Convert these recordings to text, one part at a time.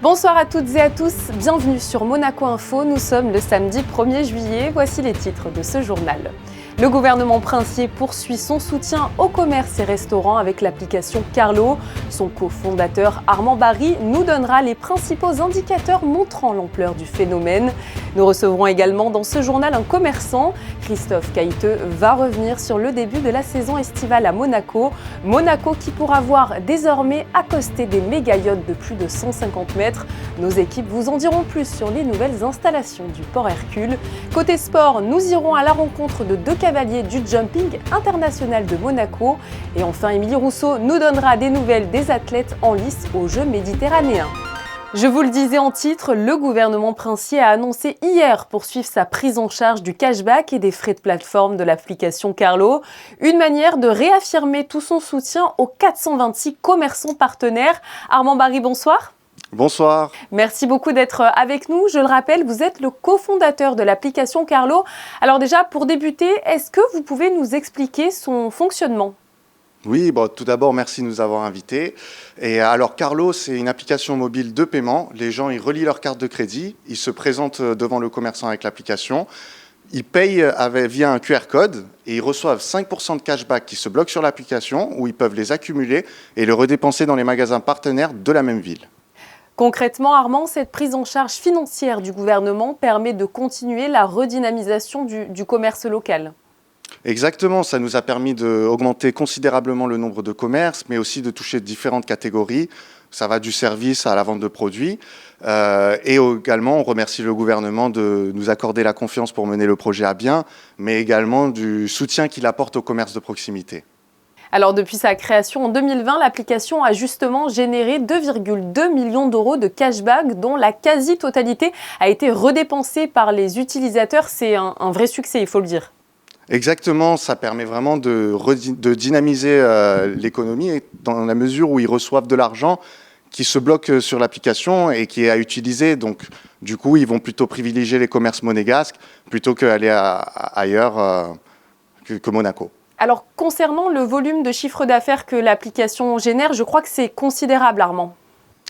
Bonsoir à toutes et à tous, bienvenue sur Monaco Info, nous sommes le samedi 1er juillet, voici les titres de ce journal. Le gouvernement princier poursuit son soutien au commerce et restaurants avec l'application Carlo. Son cofondateur Armand Barry nous donnera les principaux indicateurs montrant l'ampleur du phénomène. Nous recevrons également dans ce journal un commerçant. Christophe Caïteux va revenir sur le début de la saison estivale à Monaco. Monaco qui pourra voir désormais accoster des méga-yachts de plus de 150 mètres. Nos équipes vous en diront plus sur les nouvelles installations du port Hercule. Côté sport, nous irons à la rencontre de deux cavaliers du jumping international de Monaco. Et enfin, Émilie Rousseau nous donnera des nouvelles des athlètes en lice aux Jeux méditerranéens. Je vous le disais en titre, le gouvernement princier a annoncé hier poursuivre sa prise en charge du cashback et des frais de plateforme de l'application Carlo. Une manière de réaffirmer tout son soutien aux 426 commerçants partenaires. Armand Barry, bonsoir. Bonsoir. Merci beaucoup d'être avec nous. Je le rappelle, vous êtes le cofondateur de l'application Carlo. Alors déjà, pour débuter, est-ce que vous pouvez nous expliquer son fonctionnement ? Oui, tout d'abord, merci de nous avoir invités. Et alors, Carlo, c'est une application mobile de paiement. Les gens, ils relient leur carte de crédit, ils se présentent devant le commerçant avec l'application, ils payent via un QR code et ils reçoivent 5% de cashback qui se bloquent sur l'application où ils peuvent les accumuler et le redépenser dans les magasins partenaires de la même ville. Concrètement, Armand, cette prise en charge financière du gouvernement permet de continuer la redynamisation du commerce local. Exactement, ça nous a permis d'augmenter considérablement le nombre de commerces, mais aussi de toucher différentes catégories. Ça va du service à la vente de produits. Et également, on remercie le gouvernement de nous accorder la confiance pour mener le projet à bien, mais également du soutien qu'il apporte au commerce de proximité. Alors depuis sa création en 2020, l'application a justement généré 2,2 millions d'euros de cashback dont la quasi-totalité a été redépensée par les utilisateurs. C'est un vrai succès, il faut le dire. Exactement, ça permet vraiment de dynamiser l'économie dans la mesure où ils reçoivent de l'argent qui se bloque sur l'application et qui est à utiliser. Donc du coup, ils vont plutôt privilégier les commerces monégasques plutôt qu'aller ailleurs que Monaco. Alors, concernant le volume de chiffre d'affaires que l'application génère, je crois que c'est considérable, Armand.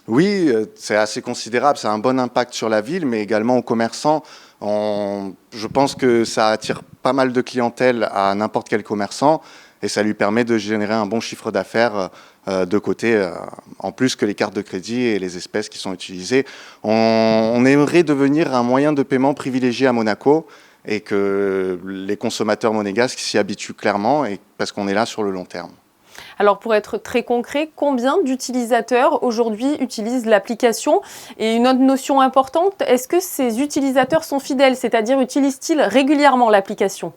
Oui, c'est assez considérable. C'est un bon impact sur la ville, mais également aux commerçants. Je pense que ça attire pas mal de clientèle à n'importe quel commerçant et ça lui permet de générer un bon chiffre d'affaires de côté, en plus que les cartes de crédit et les espèces qui sont utilisées. On aimerait devenir un moyen de paiement privilégié à Monaco et que les consommateurs monégasques s'y habituent clairement parce qu'on est là sur le long terme. Alors pour être très concret, combien d'utilisateurs aujourd'hui utilisent l'application ? Et une autre notion importante, est-ce que ces utilisateurs sont fidèles, c'est-à-dire utilisent-ils régulièrement l'application ?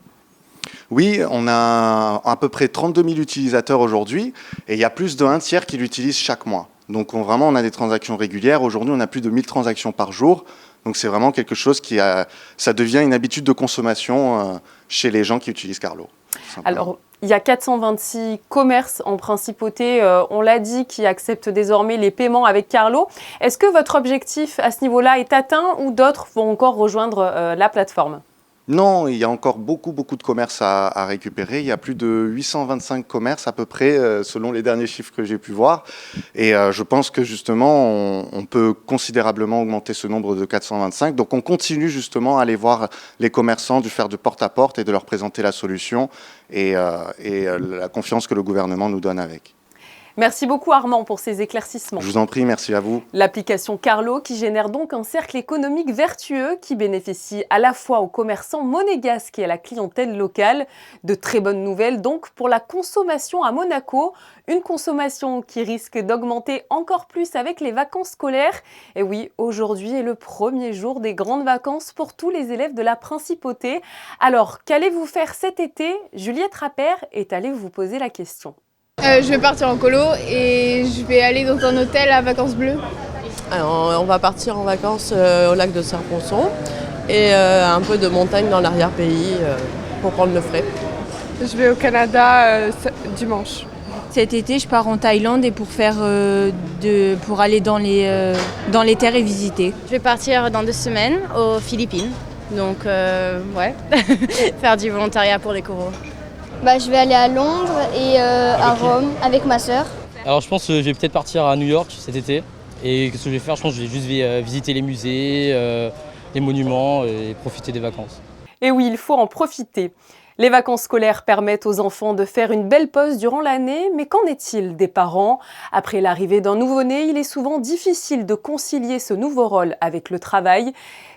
Oui, on a à peu près 32 000 utilisateurs aujourd'hui et il y a plus d'un tiers qui l'utilisent chaque mois. Donc on a des transactions régulières. Aujourd'hui, on a plus de 1000 transactions par jour. Donc c'est vraiment quelque chose ça devient une habitude de consommation chez les gens qui utilisent Carlo. Alors, il y a 426 commerces en principauté, on l'a dit, qui acceptent désormais les paiements avec Carlo. Est-ce que votre objectif à ce niveau-là est atteint ou d'autres vont encore rejoindre la plateforme ? Non, il y a encore beaucoup de commerces à récupérer. Il y a plus de 825 commerces à peu près, selon les derniers chiffres que j'ai pu voir. Et je pense que justement, on peut considérablement augmenter ce nombre de 425. Donc on continue justement à aller voir les commerçants, de faire de porte-à-porte et de leur présenter la solution et la confiance que le gouvernement nous donne avec. Merci beaucoup Armand pour ces éclaircissements. Je vous en prie, merci à vous. L'application Carlo qui génère donc un cercle économique vertueux qui bénéficie à la fois aux commerçants monégasques et à la clientèle locale. De très bonnes nouvelles donc pour la consommation à Monaco. Une consommation qui risque d'augmenter encore plus avec les vacances scolaires. Et oui, aujourd'hui est le premier jour des grandes vacances pour tous les élèves de la principauté. Alors, qu'allez-vous faire cet été ? Juliette Rappert est allée vous poser la question. Je vais partir en colo et je vais aller dans un hôtel à Vacances Bleues. Alors, on va partir en vacances au lac de Serponçon et un peu de montagne dans l'arrière-pays pour prendre le frais. Je vais au Canada dimanche. Cet été, je pars en Thaïlande et pour aller dans les terres et visiter. Je vais partir dans 2 semaines aux Philippines. Donc, faire du volontariat pour les coraux. Je vais aller à Londres et à Rome avec ma sœur. Alors je pense que je vais peut-être partir à New York cet été Et qu'est-ce que je vais faire? Je pense que je vais juste visiter les musées, les monuments et profiter des vacances. Et oui, il faut en profiter. Les vacances scolaires permettent aux enfants de faire une belle pause durant l'année, mais qu'en est-il des parents? Après l'arrivée d'un nouveau-né, il est souvent difficile de concilier ce nouveau rôle avec le travail.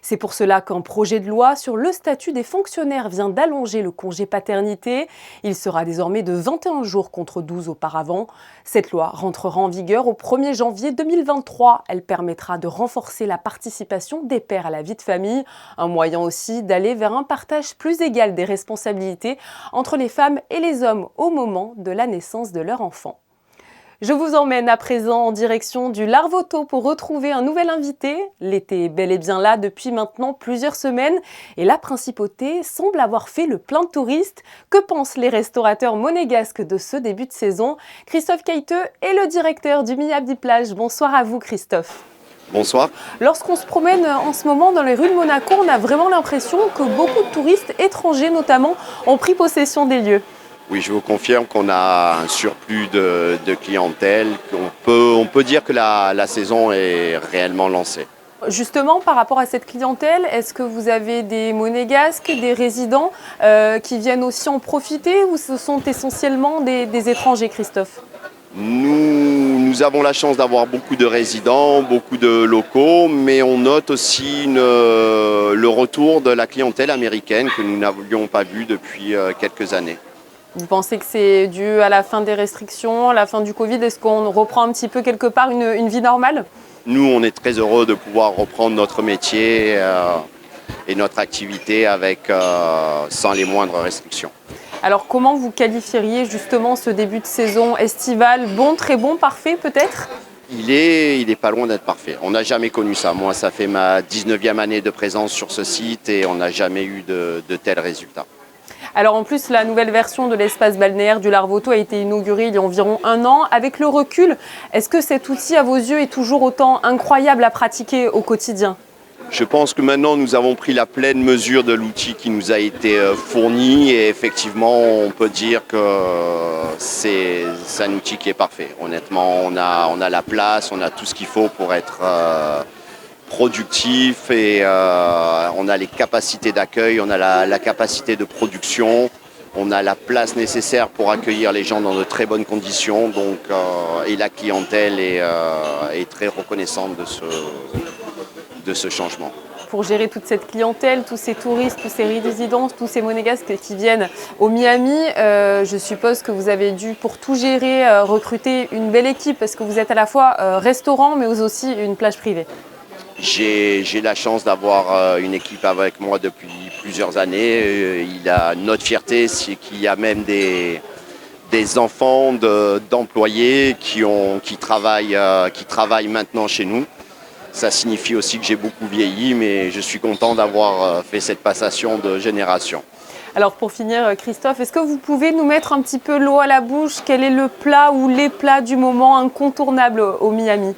C'est pour cela qu'un projet de loi sur le statut des fonctionnaires vient d'allonger le congé paternité. Il sera désormais de 21 jours contre 12 auparavant. Cette loi rentrera en vigueur au 1er janvier 2023. Elle permettra de renforcer la participation des pères à la vie de famille, un moyen aussi d'aller vers un partage plus égal des responsabilités entre les femmes et les hommes au moment de la naissance de leur enfant. Je vous emmène à présent en direction du Larvoto pour retrouver un nouvel invité. L'été est bel et bien là depuis maintenant plusieurs semaines et la principauté semble avoir fait le plein de touristes. Que pensent les restaurateurs monégasques de ce début de saison? Christophe Caïteux est le directeur du Miami Plage. Bonsoir à vous Christophe. Bonsoir. Lorsqu'on se promène en ce moment dans les rues de Monaco, on a vraiment l'impression que beaucoup de touristes étrangers notamment ont pris possession des lieux. Oui, je vous confirme qu'on a un surplus de clientèle. On peut dire que la saison est réellement lancée. Justement, par rapport à cette clientèle, est-ce que vous avez des monégasques, des résidents qui viennent aussi en profiter ou ce sont essentiellement des étrangers, Christophe ? Nous avons la chance d'avoir beaucoup de résidents, beaucoup de locaux, mais on note aussi le retour de la clientèle américaine que nous n'avions pas vu depuis quelques années. Vous pensez que c'est dû à la fin des restrictions, à la fin du Covid? Est-ce qu'on reprend un petit peu quelque part une vie normale? Nous, on est très heureux de pouvoir reprendre notre métier et notre activité sans les moindres restrictions. Alors comment vous qualifieriez justement ce début de saison estivale? Bon, très bon, parfait peut-être? Il est pas loin d'être parfait. On n'a jamais connu ça. Moi, ça fait ma 19e année de présence sur ce site et on n'a jamais eu de tels résultats. Alors en plus, la nouvelle version de l'espace balnéaire du Larvoto a été inaugurée il y a environ 1 an. Avec le recul, est-ce que cet outil à vos yeux est toujours autant incroyable à pratiquer au quotidien? Je pense que maintenant nous avons pris la pleine mesure de l'outil qui nous a été fourni et effectivement on peut dire que c'est un outil qui est parfait. Honnêtement, on a la place, on a tout ce qu'il faut pour être productif et on a les capacités d'accueil, on a la capacité de production, on a la place nécessaire pour accueillir les gens dans de très bonnes conditions et la clientèle est très reconnaissante de ce changement. Pour gérer toute cette clientèle, tous ces touristes, tous ces résidents, tous ces monégasques qui viennent au Miami, je suppose que vous avez dû, pour tout gérer, recruter une belle équipe parce que vous êtes à la fois restaurant mais aussi une plage privée. J'ai la chance d'avoir une équipe avec moi depuis plusieurs années. Notre fierté, c'est qu'il y a même des enfants d'employés qui travaillent maintenant chez nous. Ça signifie aussi que j'ai beaucoup vieilli, mais je suis content d'avoir fait cette passation de génération. Alors pour finir, Christophe, est-ce que vous pouvez nous mettre un petit peu l'eau à la bouche? Quel est le plat ou les plats du moment incontournables au Miami?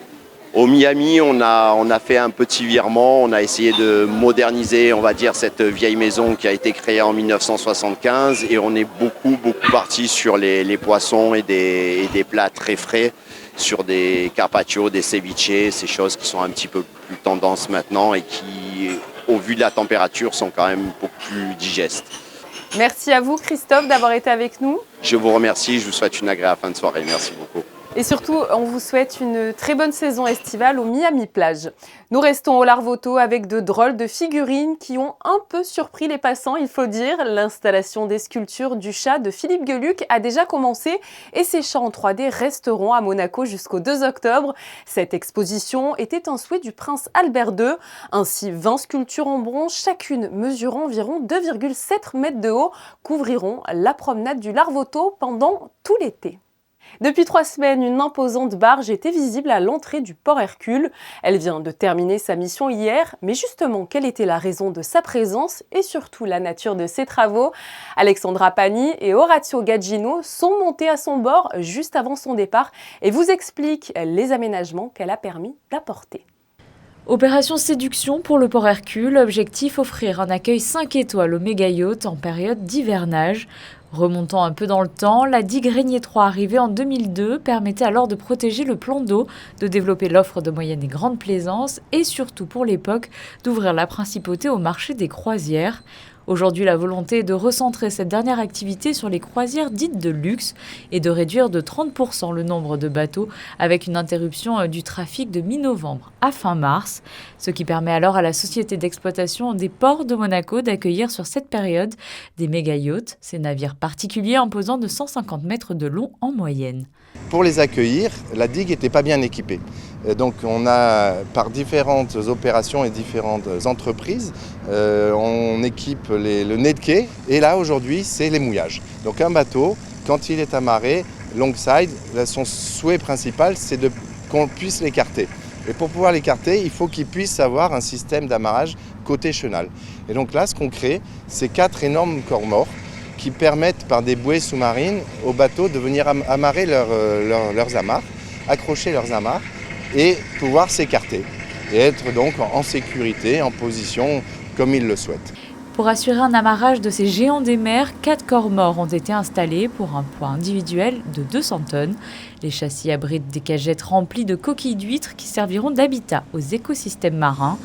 Au Miami, on a fait un petit virement, on a essayé de moderniser, on va dire, cette vieille maison qui a été créée en 1975 et on est beaucoup parti sur les poissons et des plats très frais, sur des carpaccio, des ceviches, ces choses qui sont un petit peu plus tendance maintenant et qui, au vu de la température, sont quand même beaucoup plus digestes. Merci à vous Christophe d'avoir été avec nous. Je vous remercie, je vous souhaite une agréable fin de soirée, merci beaucoup. Et surtout, on vous souhaite une très bonne saison estivale au Miami Plage. Nous restons au Larvoto avec de drôles de figurines qui ont un peu surpris les passants, il faut dire. L'installation des sculptures du chat de Philippe Geluck a déjà commencé et ces chats en 3D resteront à Monaco jusqu'au 2 octobre. Cette exposition était un souhait du prince Albert II. Ainsi, 20 sculptures en bronze, chacune mesurant environ 2,7 mètres de haut, couvriront la promenade du Larvoto pendant tout l'été. Depuis 3 semaines, une imposante barge était visible à l'entrée du port Hercule. Elle vient de terminer sa mission hier, mais justement, quelle était la raison de sa présence et surtout la nature de ses travaux? Alexandra Pani et Orazio Gaggino sont montés à son bord juste avant son départ et vous expliquent les aménagements qu'elle a permis d'apporter. Opération séduction pour le port Hercule, objectif offrir un accueil 5 étoiles au méga yacht en période d'hivernage. Remontant un peu dans le temps, la digue Régnier 3 arrivée en 2002 permettait alors de protéger le plan d'eau, de développer l'offre de moyenne et grande plaisance et surtout pour l'époque d'ouvrir la principauté au marché des croisières. Aujourd'hui, la volonté est de recentrer cette dernière activité sur les croisières dites de luxe et de réduire de 30% le nombre de bateaux avec une interruption du trafic de mi-novembre à fin mars, ce qui permet alors à la société d'exploitation des ports de Monaco d'accueillir sur cette période des méga-yachts, ces navires particuliers imposant de 150 mètres de long en moyenne. Pour les accueillir, la digue n'était pas bien équipée. Donc on a, par différentes opérations et différentes entreprises, on équipe le nez de quai et là aujourd'hui c'est les mouillages. Donc un bateau, quand il est amarré, longside, son souhait principal c'est qu'on puisse l'écarter. Et pour pouvoir l'écarter, il faut qu'il puisse avoir un système d'amarrage côté chenal. Et donc là ce qu'on crée, c'est 4 énormes corps morts qui permettent par des bouées sous-marines aux bateaux de venir amarrer leurs amarres, accrocher leurs amarres et pouvoir s'écarter et être donc en sécurité, en position comme ils le souhaitent. Pour assurer un amarrage de ces géants des mers, 4 corps morts ont été installés pour un poids individuel de 200 tonnes. Les châssis abritent des cagettes remplies de coquilles d'huîtres qui serviront d'habitat aux écosystèmes marins.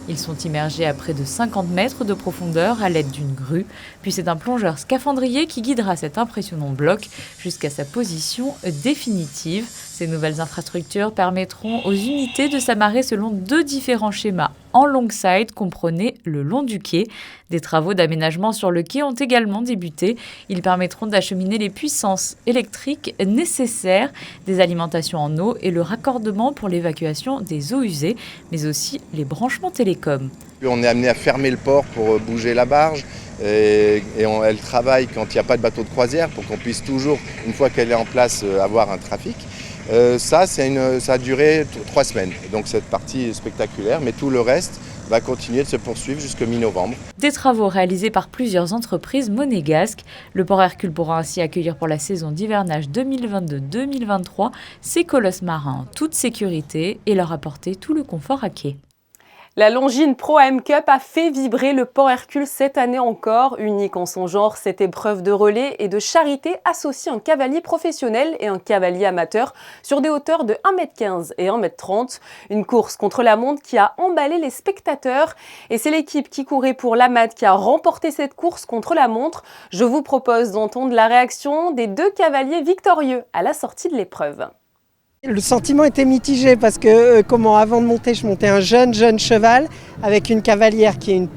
Ils sont immergés à près de 50 mètres de profondeur à l'aide d'une grue, puis c'est un plongeur scaphandrier qui guidera cet impressionnant bloc jusqu'à sa position définitive. Ces nouvelles infrastructures permettront aux unités de s'amarrer selon 2 différents schémas. En longside, comprenez le long du quai. Des travaux d'aménagement sur le quai ont également débuté. Ils permettront d'acheminer les puissances électriques nécessaires, des alimentations en eau et le raccordement pour l'évacuation des eaux usées, mais aussi les branchements télécoms. On est amené à fermer le port pour bouger la barge et elle travaille quand il n'y a pas de bateau de croisière pour qu'on puisse toujours, une fois qu'elle est en place, avoir un trafic. Ça a duré 3 semaines, donc cette partie est spectaculaire, mais tout le reste va continuer de se poursuivre jusqu'au mi-novembre. Des travaux réalisés par plusieurs entreprises monégasques. Le port Hercule pourra ainsi accueillir pour la saison d'hivernage 2022-2023 ces colosses marins en toute sécurité et leur apporter tout le confort à quai. La Longines Pro AM Cup a fait vibrer le port Hercule cette année encore. Unique en son genre, cette épreuve de relais et de charité associe un cavalier professionnel et un cavalier amateur sur des hauteurs de 1,15 m et 1,30 m. Une course contre la montre qui a emballé les spectateurs. Et c'est l'équipe qui courait pour l'AMAT qui a remporté cette course contre la montre. Je vous propose d'entendre la réaction des 2 cavaliers victorieux à la sortie de l'épreuve. Le sentiment était mitigé parce que avant de monter, je montais un jeune cheval avec une cavalière qui est une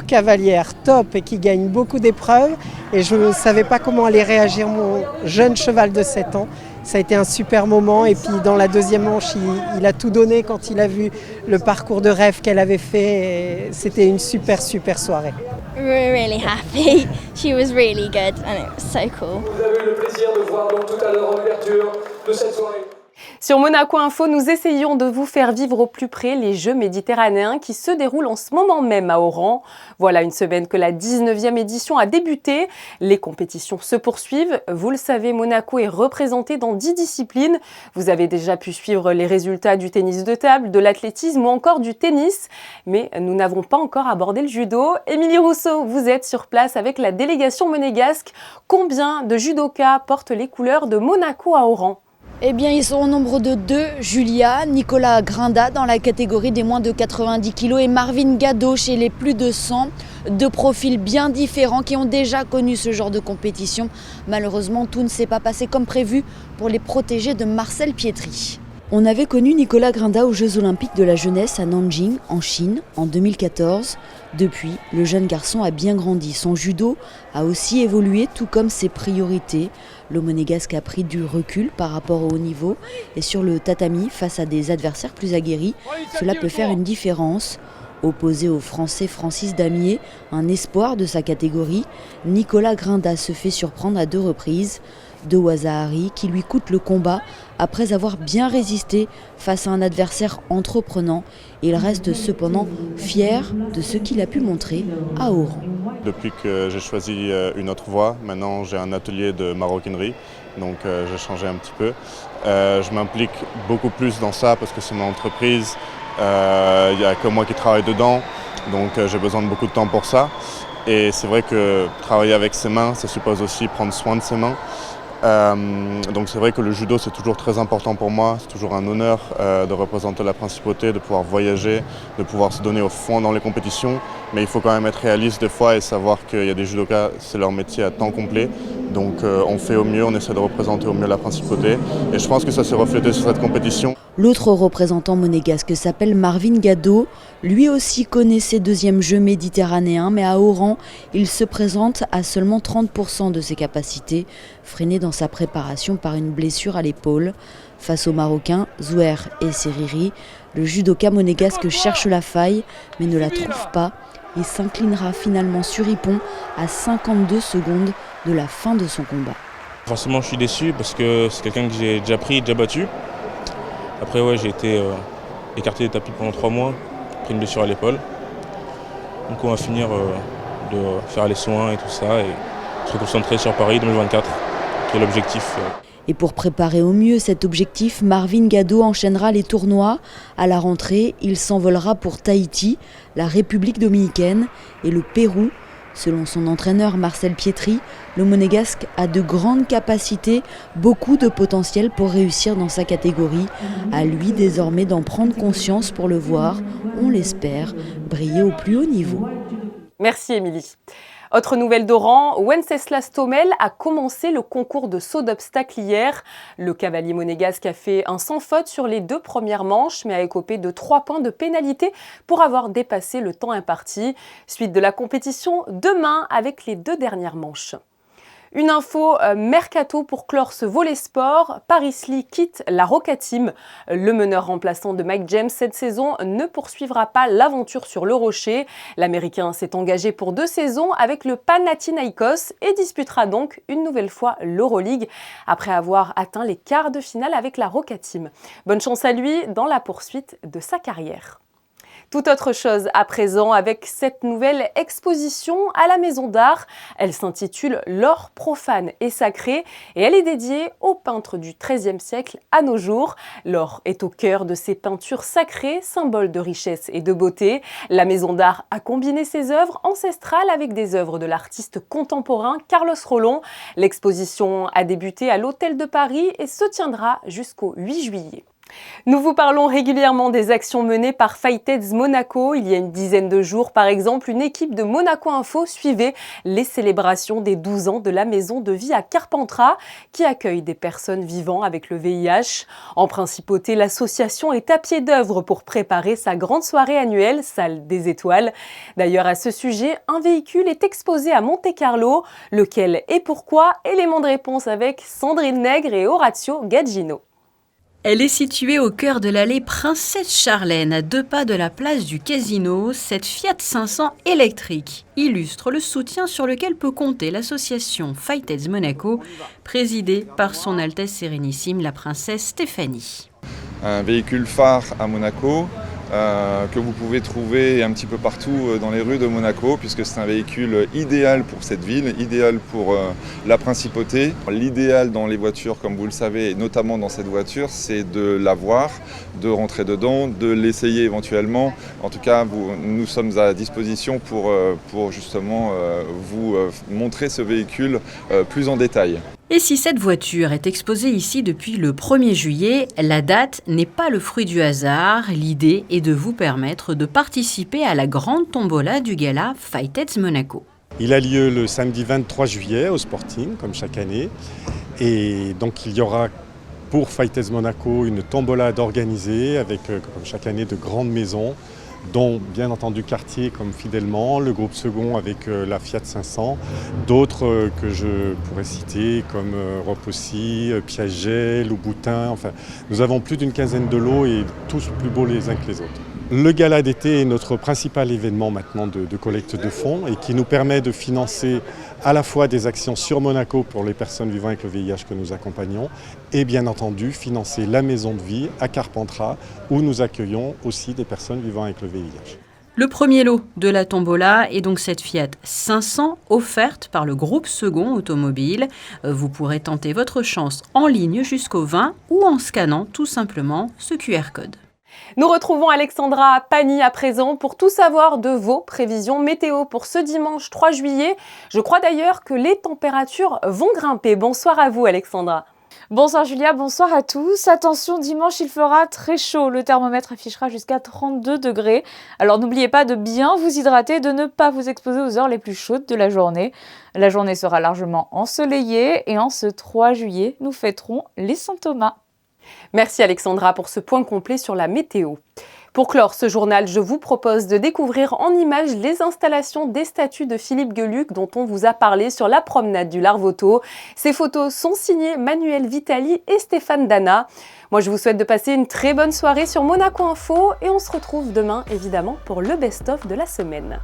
cavalière top et qui gagne beaucoup d'épreuves et je ne savais pas comment allait réagir mon jeune cheval de 7 ans. Ça a été un super moment et puis dans la deuxième manche, il a tout donné quand il a vu le parcours de rêve qu'elle avait fait. C'était une super soirée. We're really happy. She was really good and it was so cool. Vous avez eu le plaisir de voir donc tout à l'heure en ouverture de cette soirée. Sur Monaco Info, nous essayons de vous faire vivre au plus près les Jeux méditerranéens qui se déroulent en ce moment même à Oran. Voilà une semaine que la 19e édition a débuté. Les compétitions se poursuivent. Vous le savez, Monaco est représenté dans 10 disciplines. Vous avez déjà pu suivre les résultats du tennis de table, de l'athlétisme ou encore du tennis. Mais nous n'avons pas encore abordé le judo. Émilie Rousseau, vous êtes sur place avec la délégation monégasque. Combien de judokas portent les couleurs de Monaco à Oran ? Eh bien, ils sont au nombre de 2, Julia, Nicolas Grinda dans la catégorie des moins de 90 kg et Marvin Gado chez les plus de 100. 2 profils bien différents qui ont déjà connu ce genre de compétition. Malheureusement, tout ne s'est pas passé comme prévu pour les protégés de Marcel Pietri. On avait connu Nicolas Grinda aux Jeux Olympiques de la jeunesse à Nanjing, en Chine, en 2014. Depuis, le jeune garçon a bien grandi. Son judo a aussi évolué, tout comme ses priorités. Le monégasque a pris du recul par rapport au haut niveau. Et sur le tatami, face à des adversaires plus aguerris, cela peut faire une différence. Opposé au Français Francis Damier, un espoir de sa catégorie, Nicolas Grinda se fait surprendre à 2 reprises. De Wazahari qui lui coûte le combat après avoir bien résisté face à un adversaire entreprenant. Il reste cependant fier de ce qu'il a pu montrer à Oran. Depuis que j'ai choisi une autre voie, maintenant j'ai un atelier de maroquinerie, donc j'ai changé un petit peu. Je m'implique beaucoup plus dans ça parce que c'est mon entreprise, il n'y a que moi qui travaille dedans. Donc j'ai besoin de beaucoup de temps pour ça. Et c'est vrai que travailler avec ses mains, ça suppose aussi prendre soin de ses mains. Donc c'est vrai que le judo c'est toujours très important pour moi, c'est toujours un honneur de représenter la principauté, de pouvoir voyager, de pouvoir se donner au fond dans les compétitions, mais il faut quand même être réaliste des fois et savoir qu'il y a des judokas, c'est leur métier à temps complet, donc on fait au mieux, on essaie de représenter au mieux la principauté et je pense que ça s'est reflété sur cette compétition. L'autre représentant monégasque s'appelle Marvin Gado. Lui aussi connaît ses deuxièmes Jeux méditerranéens, mais à Oran, il se présente à seulement 30% de ses capacités, freiné dans sa préparation par une blessure à l'épaule. Face aux Marocains, Zouer et Seriri, le judoka monégasque cherche la faille, mais ne la trouve pas et s'inclinera finalement sur Ippon à 52 secondes de la fin de son combat. Forcément, je suis déçu parce que c'est quelqu'un que j'ai déjà battu. Après, ouais, j'ai été écarté des tapis pendant 3 mois, pris une blessure à l'épaule. Donc on va finir de faire les soins et tout ça et se concentrer sur Paris 2024, qui est l'objectif. Et pour préparer au mieux cet objectif, Marvin Gado enchaînera les tournois. À la rentrée, il s'envolera pour Tahiti, la République dominicaine et le Pérou. Selon son entraîneur Marcel Pietri, le monégasque a de grandes capacités, beaucoup de potentiel pour réussir dans sa catégorie. À lui désormais d'en prendre conscience pour le voir, on l'espère, briller au plus haut niveau. Merci Émilie. Autre nouvelle d'Oran, Wenceslas Tomel a commencé le concours de saut d'obstacle hier. Le cavalier monégasque a fait un sans faute sur les 2 premières manches, mais a écopé de 3 points de pénalité pour avoir dépassé le temps imparti. Suite de la compétition demain avec les 2 dernières manches. Une info mercato pour clore ce volet sport. Paris Lee quitte la Roca Team. Le meneur remplaçant de Mike James cette saison ne poursuivra pas l'aventure sur le Rocher. L'Américain s'est engagé pour 2 saisons avec le Panathinaikos et disputera donc une nouvelle fois l'Euroleague après avoir atteint les quarts de finale avec la Roca Team. Bonne chance à lui dans la poursuite de sa carrière. Tout autre chose à présent avec cette nouvelle exposition à la Maison d'Art. Elle s'intitule « L'or profane et sacré » et elle est dédiée aux peintres du XIIIe siècle à nos jours. L'or est au cœur de ces peintures sacrées, symbole de richesse et de beauté. La Maison d'Art a combiné ses œuvres ancestrales avec des œuvres de l'artiste contemporain Carlos Rolón. L'exposition a débuté à l'Hôtel de Paris et se tiendra jusqu'au 8 juillet. Nous vous parlons régulièrement des actions menées par Fighteds Monaco. Il y a une dizaine de jours, par exemple, une équipe de Monaco Info suivait les célébrations des 12 ans de la maison de vie à Carpentras, qui accueille des personnes vivant avec le VIH. En principauté, l'association est à pied d'œuvre pour préparer sa grande soirée annuelle, Salle des Étoiles. D'ailleurs, à ce sujet, un véhicule est exposé à Monte-Carlo. Lequel et pourquoi? Élément de réponse avec Sandrine Nègre et Orazio Gaggino. Elle est située au cœur de l'allée Princesse Charlène, à 2 pas de la place du Casino. Cette Fiat 500 électrique illustre le soutien sur lequel peut compter l'association Fighteds Monaco, présidée par son Altesse Sérénissime la Princesse Stéphanie. Un véhicule phare à Monaco, que vous pouvez trouver un petit peu partout dans les rues de Monaco, puisque c'est un véhicule idéal pour cette ville, idéal pour la principauté. L'idéal dans les voitures, comme vous le savez, et notamment dans cette voiture, c'est de la voir, de rentrer dedans, de l'essayer éventuellement. En tout cas, nous sommes à disposition pour justement vous montrer ce véhicule plus en détail. Et si cette voiture est exposée ici depuis le 1er juillet, la date n'est pas le fruit du hasard. L'idée est de vous permettre de participer à la grande tombola du gala Fighteds Monaco. Il a lieu le samedi 23 juillet au Sporting, comme chaque année. Et donc il y aura pour Fighteds Monaco une tombola d'organiser avec, comme chaque année, de grandes maisons, dont bien entendu Cartier comme fidèlement, le groupe Second avec la Fiat 500, d'autres que je pourrais citer comme Ropossi, Piaget, Louboutin, enfin nous avons plus d'une quinzaine de lots et tous plus beaux les uns que les autres. Le gala d'été est notre principal événement maintenant de collecte de fonds et qui nous permet de financer à la fois des actions sur Monaco pour les personnes vivant avec le VIH que nous accompagnons et bien entendu financer la maison de vie à Carpentras où nous accueillons aussi des personnes vivant avec le VIH. Le premier lot de la tombola est donc cette Fiat 500 offerte par le groupe Second Automobile. Vous pourrez tenter votre chance en ligne jusqu'au 20 ou en scannant tout simplement ce QR code. Nous retrouvons Alexandra Pani à présent pour tout savoir de vos prévisions météo pour ce dimanche 3 juillet. Je crois d'ailleurs que les températures vont grimper. Bonsoir à vous Alexandra. Bonsoir Julia, bonsoir à tous. Attention, dimanche il fera très chaud. Le thermomètre affichera jusqu'à 32 degrés. Alors n'oubliez pas de bien vous hydrater, de ne pas vous exposer aux heures les plus chaudes de la journée. La journée sera largement ensoleillée et en ce 3 juillet, nous fêterons les Saint-Thomas. Merci Alexandra pour ce point complet sur la météo. Pour clore ce journal, je vous propose de découvrir en images les installations des statues de Philippe Geluck dont on vous a parlé sur la promenade du Larvoto. Ces photos sont signées Manuel Vitali et Stéphane Dana. Moi je vous souhaite de passer une très bonne soirée sur Monaco Info et on se retrouve demain évidemment pour le best-of de la semaine.